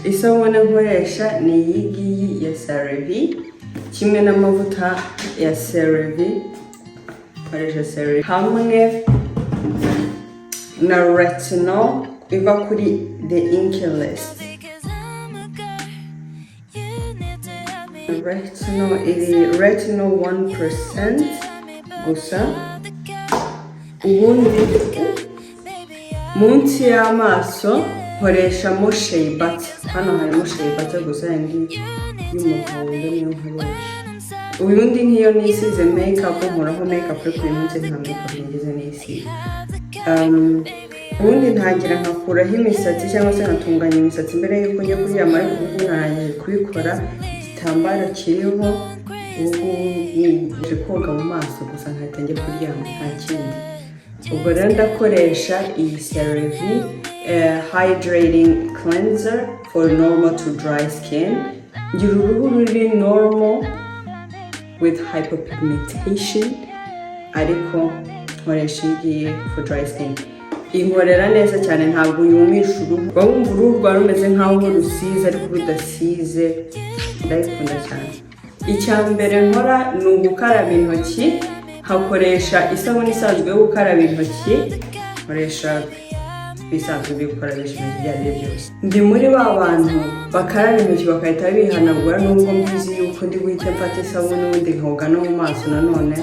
Isabune nkoresha ni iyi ya CeraVe kimwe n'amavuta ya CeraVe nkoresha CeraVe hamwe na retinol iva kuri The Inky List. Retinol 1% gusa. Ubundi munsi y'amaso nkoreshamo shea butter. Hano harimo shea butter gusa yandi y'umuhondo niyo nkoresha. Ubundi nk'iyo nisize makeup nkoraho makeup ariko uyu munsi nta makeup nigeze nisize. Ubundi ntagira nkakuraho imisatsi cyangwa se nkatunganya imisatsi mbere y'uko njya kuryama, ariko ubu ntarangije kubikora. Igitambaro kiriho ubu nje koga mu maso gusa nkahita njya kuryama nta kindi. Ubwo rero ndakoresha iyi CeraVe hydrating cleanser for normal to dry skin. Ngira uruhu ruri normal with hyperpigmentation, ariko nkoresha iyi for dry skin. Inkorera neza cyane, ntabwo yumisha uruhu. Wumva uruhu rwawe rumeze nkaho rusize ariko rudasize. Ndayikunda cyane. Icya mbere nkora ni ugukaraba intoki, hakoresha isabune isanzwe yo gukaraba intoki, nkoresha bisanzwe byo gukarabisha intoki ibyo ari byo byose. Ndi muri ba bantu bakaraba intoki bagahita bihanagura, nubwo mbizi yuko ndi guhita mfata isabune ubundi nkoga no mu maso nanone.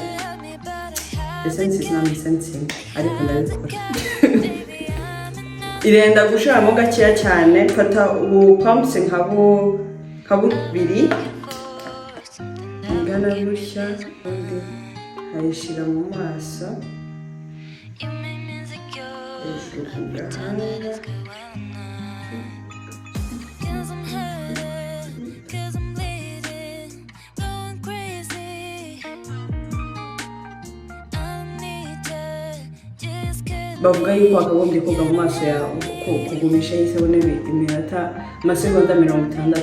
Essence is not essential, ariko ndabikora. Irenda gushiramo gakeya cyane, fata ubu pumps nkabubiri ingana gutya, ubundi ayishira mu maso hejuru ku gahanga. Bavuga yuko wakagombye koga mu maso yawe kugumisha isabune iminota amasegonda 60,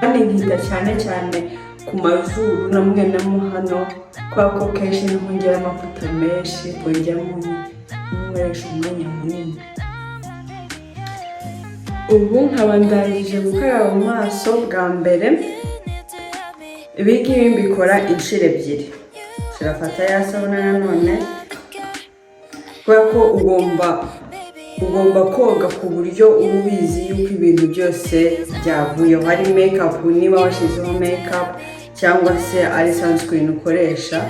kandi nkita cyane ku mazuru namwe hano kwa ko kenshi nkongera amavuta menshi kongera nkoresha umwanya munini. Ubu nkaba ndangije gukaraba mu maso bwa mbere. Ibingibi mbikora inshuro ebyiri. Turafata ya sabune nanone, kubera ko ugomba koga ku buryo uba ubizi yuko ibintu byose byavuyeho. Hari makeup niba washizeho makeup cyangwa se ari sunscreen ukoresha,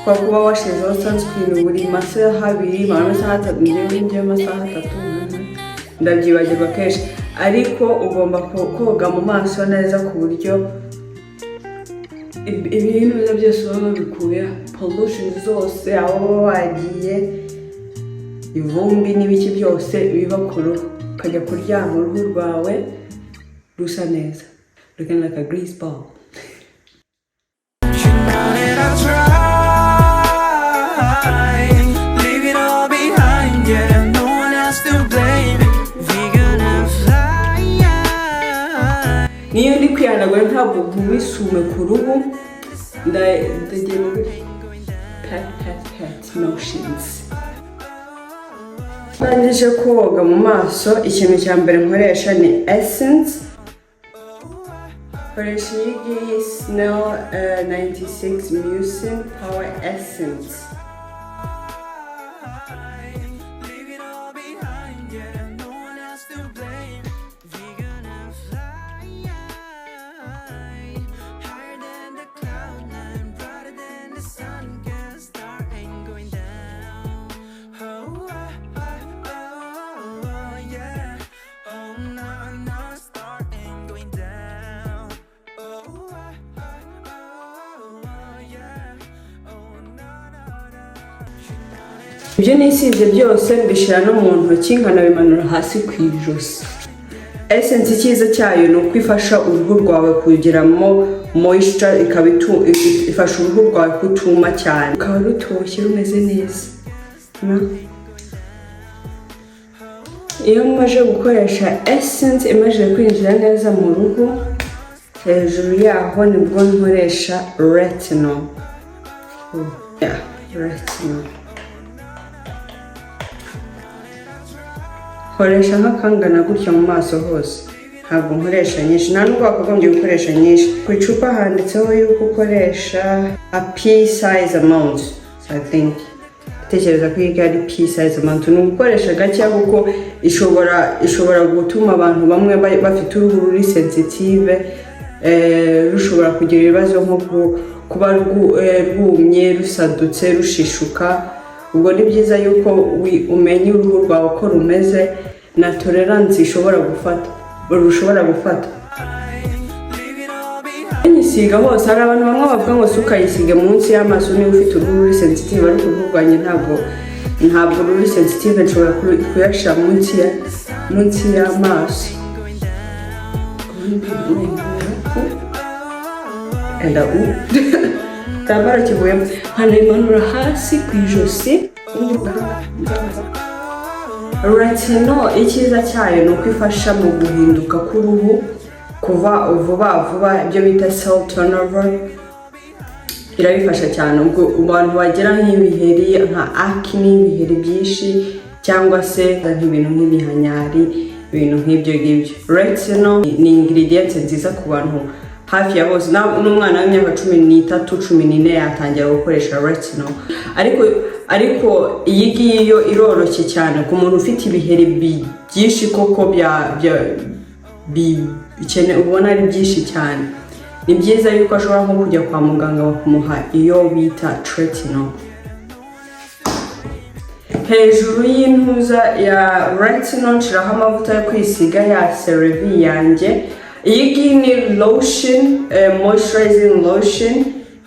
kwa kuba washizeho sunscreen buri masaha 2 amasaha 3 njye amasaha 3 ndabyibagirwa kenshi, ariko ugomba koga mu maso neza ku buryo ibintu byose baba bikuye, pollution zose aho wagiye, ivumbi n'ibiki byose biva ku ruhu, ukajya kuryama uruhu rwawe rusa neza, looking like a grease ball. Niyo ndi kwihanagura ntabwo nkubisume ku ruhu, ndagiye pat notions. Ndangije koga mu maso, ikintu cya mbere nkoresha ni essence. Nkoresha iyi Snow 96 Mucin Power Essence. Ibyo nisize byose mbishira no mu ntoki nkanabimanura hasi ku ijosi. Essence icyiza cyayo ni ukwifasha uruhu rwawe kugiramo moisture, ifasha uruhu rwawe kutuma cyane, ukaba rutoshye rumeze neza. Iyo maje gukoresha essence imaze kwinjira neza mu ruhu, hejuru yaho nibwo nkoresha retinol. Retinol nkoresha nk'akangana gutya mu maso hose. ntabwo nkoresha nyinshi, nta nubwo wakagombye gukoresha nyinshi. Ku icupa handitseho yuko ukoresha a pea size amount, so I think tekereza ko iyi ari pea size amount. Ni ugukoresha gake kuko ishobora gutuma abantu bamwe bafite uruhu ruri sensitive rushobora kugira ibibazo nko kuba rwumye, rusadutse, rushishuka. Ubwo ni byiza yuko umenye uruhu rwawe uko rumeze na tolerance rushobora gufata. Nyisiga hose, hari abantu bamwe bavuga ngo si ukayisiga munsi y'amaso niba ufite uruhu ruri sensitive, ariko uruhu rwanjye ntabwo ruri sensitive, nshobora kuyashyira munsi y'amaso. Tabara kivuyemo, nkanayimanura hasi ku ijosi. Retino icyiza cyayo ni uko ifasha mu guhinduka k'uruhu kuva vuba, ibyo bita cell turnover. Irabifasha cyane ubwo abantu bagira nk'ibiheri nka acne, ibiheri byinshi, cyangwa se nk'ibintu nk'ibihanyari, ibintu nk'ibyo ngibyo. Retino ni ingredient nziza ku bantu hafi ya bose. N'umwana w'imyaka 13, 14 yatangira gukoresha retino. Ariko iyi ngiyo iroroshye cyane ku muntu ufite ibiheri byinshi koko ubona ari byinshi cyane. Ni byiza yuko ashobora nko kujya kwa muganga bakumuha iyo bita retino. Hejuru y'intuza ya retino nshiraho amavuta yo kwisiga ya CeraVe yanjye. Iyi ni lotion, moisturizing lotion.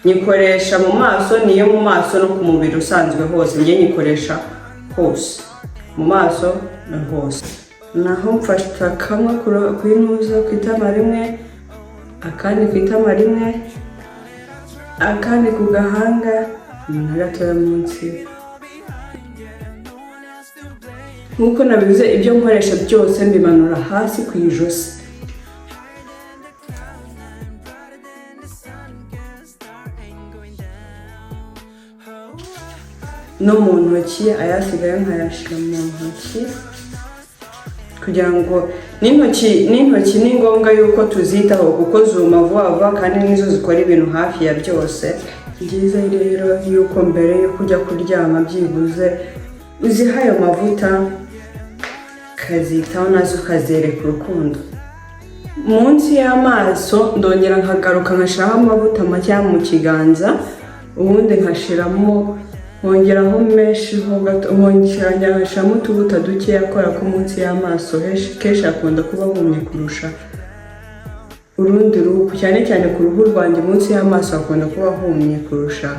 Nyikoresha mu maso, niyo mu maso no ku mubiri usanzwe hose. Njye nyikoresha hose, mu maso na hose. Naho mfasha kamwe ku intuza ku itama rimwe, akandi ku itama rimwe, akandi ku gahanga, gatoya munsi. Nkuko nabivuze, ibyo nkoresha byose mbimanura hasi ku ijosi. No mu ntoki, ayasigaye nkayashyira mu ntoki kugira ngo n'intoki ni ngombwa yuko tuzitaho kuko zuma vuba kandi nizo zikora ibintu hafi ya byose. Byiza rero yuko mbere yo kujya kuryama byibuze uziha ayo mavuta, kazitaho nazo ukazereka urukundo. Munsi y'amaso ndongera nkagaruka nkashiraho amavuta make mu kiganza, ubundi nkashiramo nkongeraho meshi ho gato, nkashiramo utubuta dukeya akora ko munsi y'amaso kenshi akunda kuba humye kurusha urundi ruhu, cyane ku ruhu rwanjye munsi y'amaso akunda kuba humye kurusha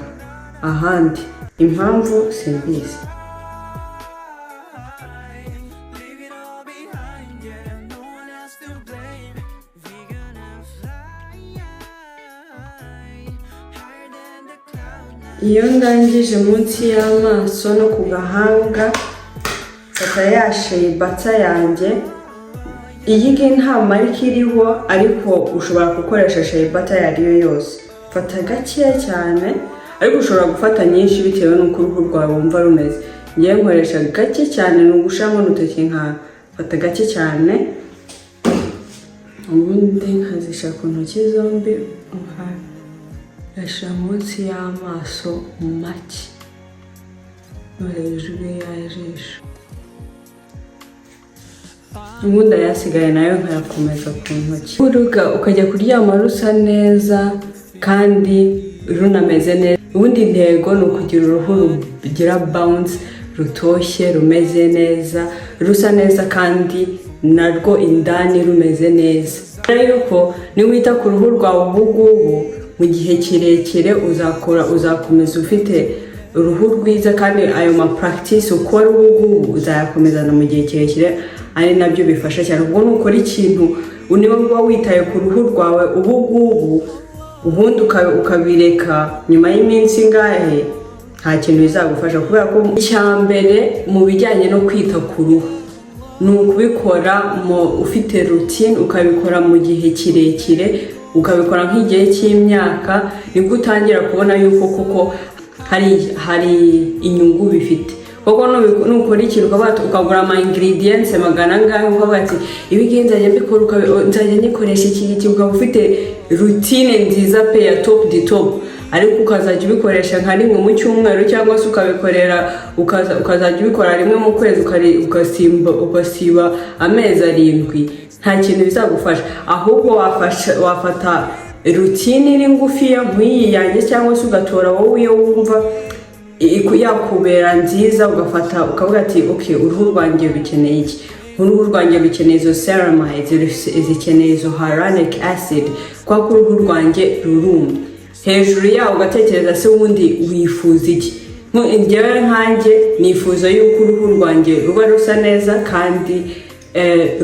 ahandi. Impamvu simbizi. Iyo ndangije munsi y'amaso no ku gahanga, fata ya shea butter yanjye. Iyi ngiyi nta marike iriho, ariko ushobora gukoresha shea butter yariyo yose. Fata gakeya cyane, ariko ushobora gufata nyinshi bitewe n'uko uruhu rwawe wumva rumeze. Ngiye nkoresha gake cyane, ni ugushiramo n'utoki fata gake cyane, ubundi nkazishyira ku ntoki zombi, yashira munsi y'amaso make no hejuru y'ijisho. Ubundi ayasigaye nayo nkayakomeza ku ntoki. Uruga ukajya kuryama rusa neza kandi runameze neza. Ubundi intego ni ukugira uruhu rugira bounce, rutoshye, rumeze neza, rusa neza kandi narwo indani rumeze neza. Yuko niwita ku ruhu rwawe ubu mu gihe kirekire uzakomeza ufite uruhu rwiza, kandi ayo ma practice ukora ubu uzayakomezana mu gihe kirekire, ari nabyo bifasha cyane. Ubwo nukora ikintu niba uba witaye ku ruhu rwawe ubundi ukabireka nyuma y'iminsi ngahe, nta kintu bizagufasha, kubera ko icyambere mu bijyanye no kwita ku ruhu ni ukubikora ufite routine, ukabikora mu gihe kirekire, ukabikora nk'igihe cy'imyaka, nibwo utangira kubona yuko koko hari inyungu bifite. kuko nukora ikintu ukagura ama ingredients magana angahe ukavuga ati ibi ngiye nzajya mbikora nzajya nikoresha iki ukaba ufite routine nziza pe ya top di top, ariko ukazajya ubikoresha nka rimwe mu cyumweru cyangwa se ukabikorera ukazajya ubikora rimwe mu kwezi ugasiba amezi 7, nta kintu bizagufasha. Ahubwo wafata routine iri ngufiya nk'iyi yanjye cyangwa se ugatora wowe iyo wumva yakubera nziza, ugafata ukavuga ati okay, uruhu rwanjye rukeneye iki, uruhu rwanjye rukeneye izo ceramides, zikeneye izo hyaluronic acid, kwa ko uruhu rwanjye rurumye. Hejuru yaho ugatekereza se wundi wifuza iki. Njyewe nkanjye nifuza yuko uruhu rwanjye ruba rusa neza kandi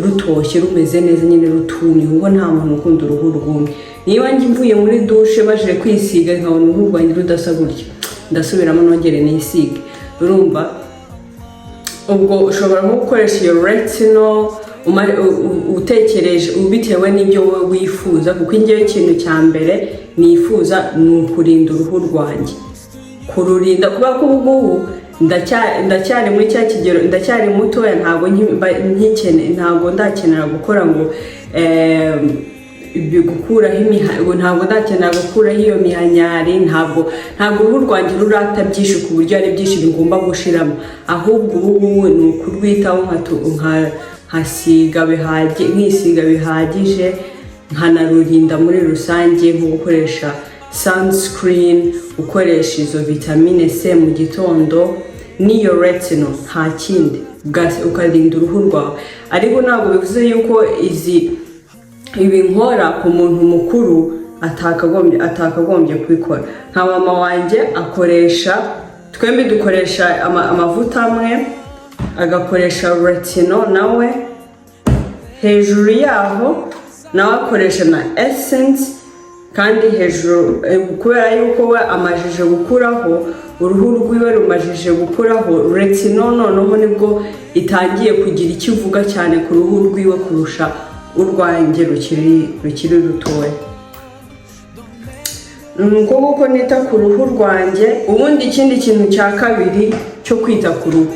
rutoshye, rumeze neza nyine rutumye, kuko nta muntu ukunda uruhu rwumye. Niba njye mvuye muri douche baje kwisiga nkabona uruhu rwanjye rudasa gutya, ndasubiramo nongere nisige. Urumva ubwo ushobora nko gukoresha iyo retinol utekereje bitewe n'ibyo wowe wifuza, kuko njyewe ikintu cya mbere nifuza ni ukurinda uruhu rwanjye, kururinda, kuba ko ubu ndacyari muri cya kigero, ndacyari mutoya, ntabwo ndakenera gukora ngo gukuraho imihango, ntabwo ndakenera gukuraho iyo mihanyari, ntabwo uruhu rwanjye rurata byinshi ku buryo ari byinshi bigomba gushiramo. Ahubwo ubu ni ukurwitaho nkasiga bihagije, nkanarurinda muri rusange, nko gukoresha sunscreen, ukoresha izo vitamine C mu gitondo n'iyo retinol, nta kindi, ukarinda uruhu rwawe. Ariko ntabwo bivuze yuko ibi nkora ku muntu mukuru atakagombye kubikora. Nka mama wanjye twembi dukoresha amavuta amwe, agakoresha retinol nawe, hejuru yaho nawe akoresha na essence, kandi hejuru kubera yuko we amajije gukuraho uruhu rwiwe, rumajije gukuraho retinol, noneho nibwo itangiye kugira ikivuga cyane ku ruhu rwiwe kurusha urwanjye rukiri rutoya. Nuko kuko nita ku ruhu rwanjye. Ubundi ikindi kintu cya kabiri cyo kwita ku ruhu,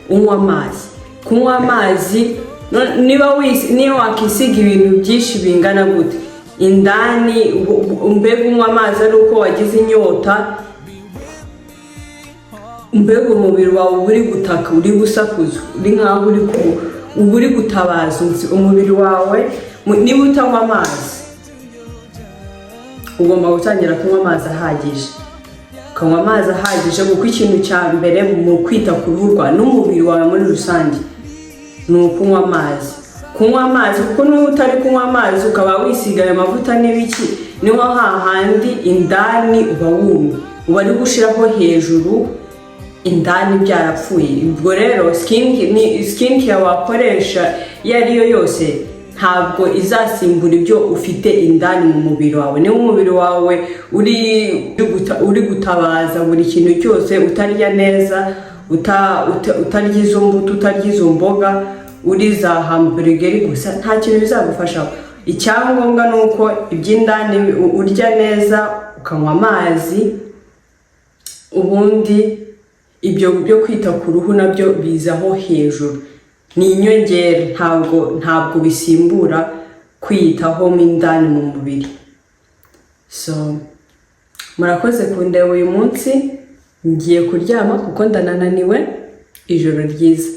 unywa amazi. Kunywa amazi, niba wakisiga ibintu byinshi bingana gute, indani mbega unywa amazi ari uko wagize inyota, mbega umubiri wawe uri gutaka, uri gusakuza, uri nkaho uri gutabaza umubiri wawe. Niba utanywa amazi, ugomba gutangira kunywa amazi ahagije, ukanywa amazi ahagije, kuko ikintu cya mbere mu kwita ku ruhu rwawe n'umubiri wawe muri rusange ni ukunywa amazi. Kunywa amazi, kuko niba utari kunywa amazi ukaba wisiga ayo mavuta n'ibiki, niho hahandi indani uba wumye, uba ari gushiraho hejuru, indani byarapfuye. Ubwo rero skin care wakoresha iyo ariyo yose ntabwo izasimbura ibyo ufite indani mu mubiri wawe. Niba umubiri wawe uri gutabaza buri kintu cyose, utarya neza, utarya izo mbuto, utarya izo mboga, uri za hamburger gusa, nta kintu bizagufasha. Icyangombwa ni uko iby'indani urya neza, ukanywa amazi, ubundi ibyo byo kwita ku ruhu nabyo bizaho hejuru, ni inyongera, ntabwo bisimbura kwiyitaho mo indani mu mubiri. So murakoze kundeba uyu munsi, ngiye kuryama kuko ndanananiwe. Ijoro ryiza.